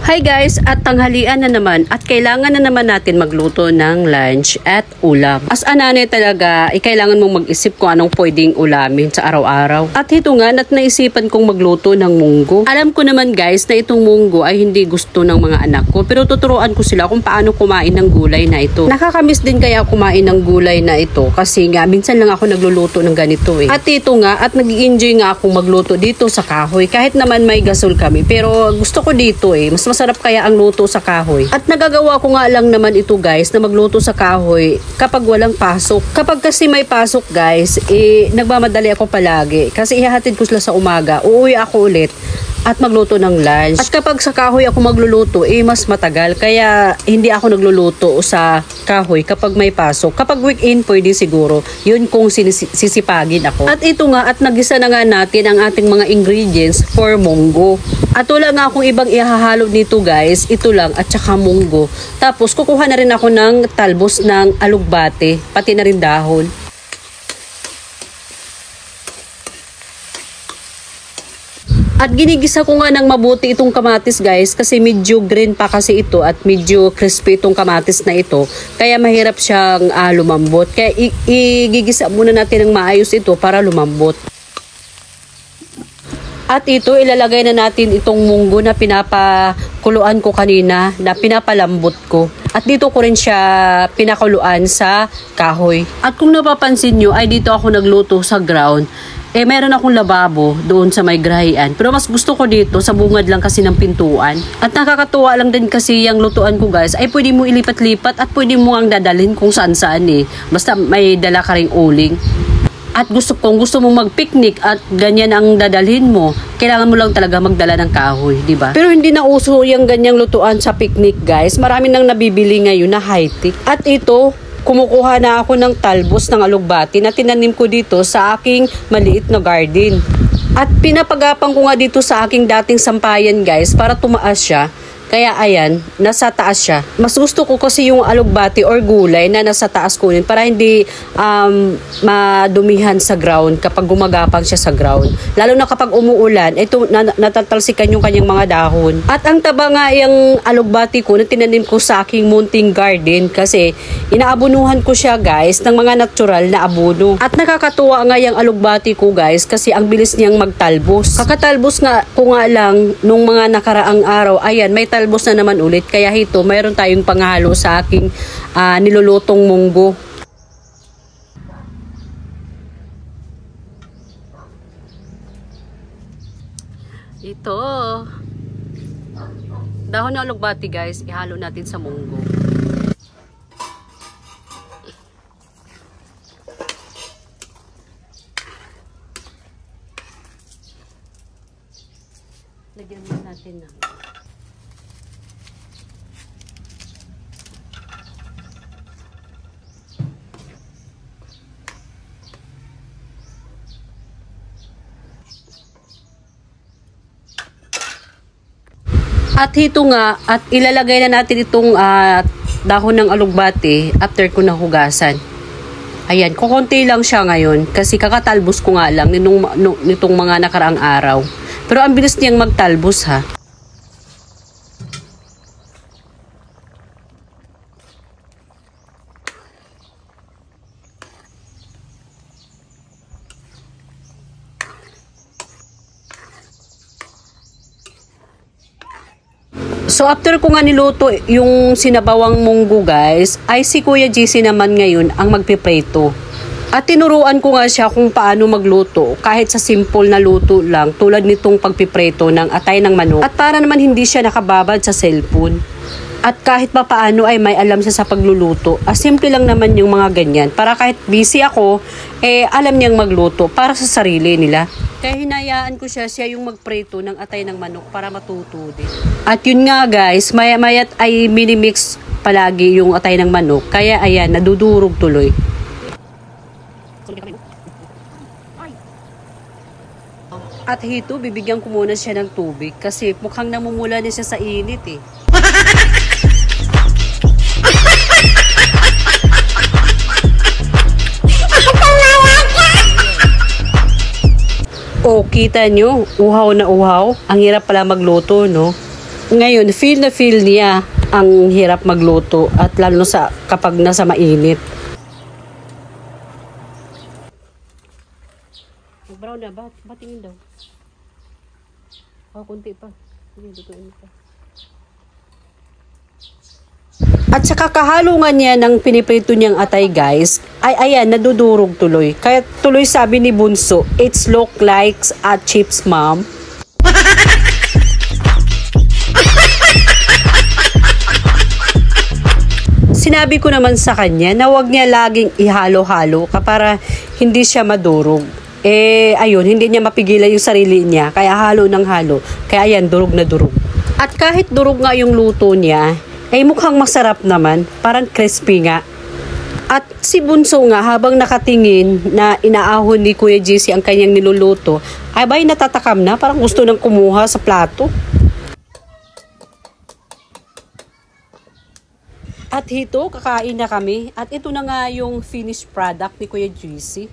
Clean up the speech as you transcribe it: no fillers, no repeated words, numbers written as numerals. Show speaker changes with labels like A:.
A: Hi guys, at tanghalian na naman at kailangan na naman natin magluto ng lunch at ulam. As ananay talaga, kailangan mong mag-isip kung anong pwedeng ulamin sa araw-araw. At ito nga, naisipan kong magluto ng munggo. Alam ko naman guys na itong munggo ay hindi gusto ng mga anak ko, pero tuturuan ko sila kung paano kumain ng gulay na ito. Nakakamiss din kaya kumain ng gulay na ito kasi nga minsan lang ako nagluluto ng ganito eh. At ito nga, at nag-i-enjoy nga akong magluto dito sa kahoy. Kahit naman may gasol kami, pero gusto ko dito eh. Mas masarap kaya ang luto sa kahoy. At nagagawa ko nga lang naman ito guys na magluto sa kahoy kapag walang pasok. Kapag kasi may pasok guys, nagmamadali ako palagi kasi ihahatid ko sila sa umaga. Uuwi ako ulit at magluto ng lunch. At kapag sa kahoy ako magluluto, mas matagal. Kaya hindi ako nagluluto sa kahoy kapag may pasok. Kapag weekend, pwede siguro. Yun kung sisipagin ako. At ito nga, at nagisa na nga natin ang ating mga ingredients for munggo. At wala nga akong ibang ihahalo nito guys. Ito lang at saka munggo. Tapos kukuha na rin ako ng talbos ng alugbate. Pati na rin dahon. At ginigisa ko nga ng mabuti itong kamatis guys kasi medyo green pa kasi ito at medyo crispy itong kamatis na ito. Kaya mahirap siyang lumambot. Kaya igigisa muna natin ng maayos ito para lumambot. At ito ilalagay na natin itong munggo na pinapakuluan ko kanina, na pinapalambot ko. At dito ko rin siya pinakuluan sa kahoy. At kung napapansin nyo ay dito ako nagluto sa ground. Meron akong lababo doon sa may grahian. Pero mas gusto ko dito sa bungad lang kasi ng pintuan. At nakakatuwa lang din kasi yung lutuan ko guys ay pwede mo ilipat-lipat at pwede mo ang dadalhin kung saan-saan eh. Basta may dala ka ring uling. At kung gusto mo mag-picnic at ganyan ang dadalhin mo, kailangan mo lang talaga magdala ng kahoy, di ba? Pero hindi na uso yung ganyang lutuan sa picnic guys. Marami nang nabibili ngayon na high-tech. At ito, kumukuha na ako ng talbos ng alugbati na tinanim ko dito sa aking maliit na garden. At pinapagapang ko nga dito sa aking dating sampayan guys para tumaas siya. Kaya ayan, nasa taas siya. Mas gusto ko kasi yung alugbati or gulay na nasa taas kunin para hindi madumihan sa ground kapag gumagapang siya sa ground. Lalo na kapag umuulan, ito natatalsikan yung kanyang mga dahon. At ang taba nga yung alugbati ko na tinanim ko sa aking munting garden kasi inaabunuhan ko siya guys ng mga natural na abono. At nakakatuwa nga yung alugbati ko guys kasi ang bilis niyang magtalbos. Kakatalbos nga ko nga lang nung mga nakaraang araw, ayan may talbos na naman ulit. Kaya ito, mayroon tayong panghalo sa aking nilulutong munggo. Ito. Dahon ng alugbati guys, ihalo natin sa munggo. Lagyan mo natin ng at ito nga, at ilalagay na natin itong dahon ng alugbati after ko nahugasan. Ayan, kukunti lang siya ngayon kasi kakatalbos ko nga lang nitong mga nakaraang araw. Pero ang bilis niyang magtalbos ha. So after ko nga niluto yung sinabawang munggo guys, ay si Kuya GC naman ngayon ang magpipreto. At tinuruan ko nga siya kung paano magluto kahit sa simple na luto lang tulad nitong pagpipreto ng atay ng manok. At para naman hindi siya nakababad sa cellphone. At kahit pa paano ay may alam siya sa pagluluto. Simple lang naman yung mga ganyan. Para kahit busy ako, alam niyang magluto para sa sarili nila. Kaya hinayaan ko siya yung magpreto ng atay ng manok para matuto din. At yun nga guys, maya-mayat ay minimix palagi yung atay ng manok. Kaya ayan, nadudurog tuloy. At hito, bibigyan ko muna siya ng tubig kasi mukhang namumula na siya sa init eh. O, kita nyo, uhaw na uhaw. Ang hirap pala magluto, no? Ngayon, feel na feel niya ang hirap magluto at lalo sa kapag nasa mainit. Brown na ba? Batingin daw. Kunti pa. Sige, lutuin pa. At sa kakahalungan niya ng piniprito niyang atay guys, ay ayan, nadudurog tuloy. Kaya tuloy sabi ni Bunso, it's look like a chips mom. Sinabi ko naman sa kanya na wag niya laging ihalo-halo para hindi siya madurog. Ayun, hindi niya mapigilan yung sarili niya. Kaya halo ng halo. Kaya ayan, durog na durog. At kahit durog nga yung luto niya, mukhang masarap naman. Parang crispy nga. At si Bunso nga, habang nakatingin na inaahon ni Kuya JC ang kanyang niluluto, abay natatakam na. Parang gusto nang kumuha sa plato. At ito, kakain na kami. At ito na nga yung finished product ni Kuya JC.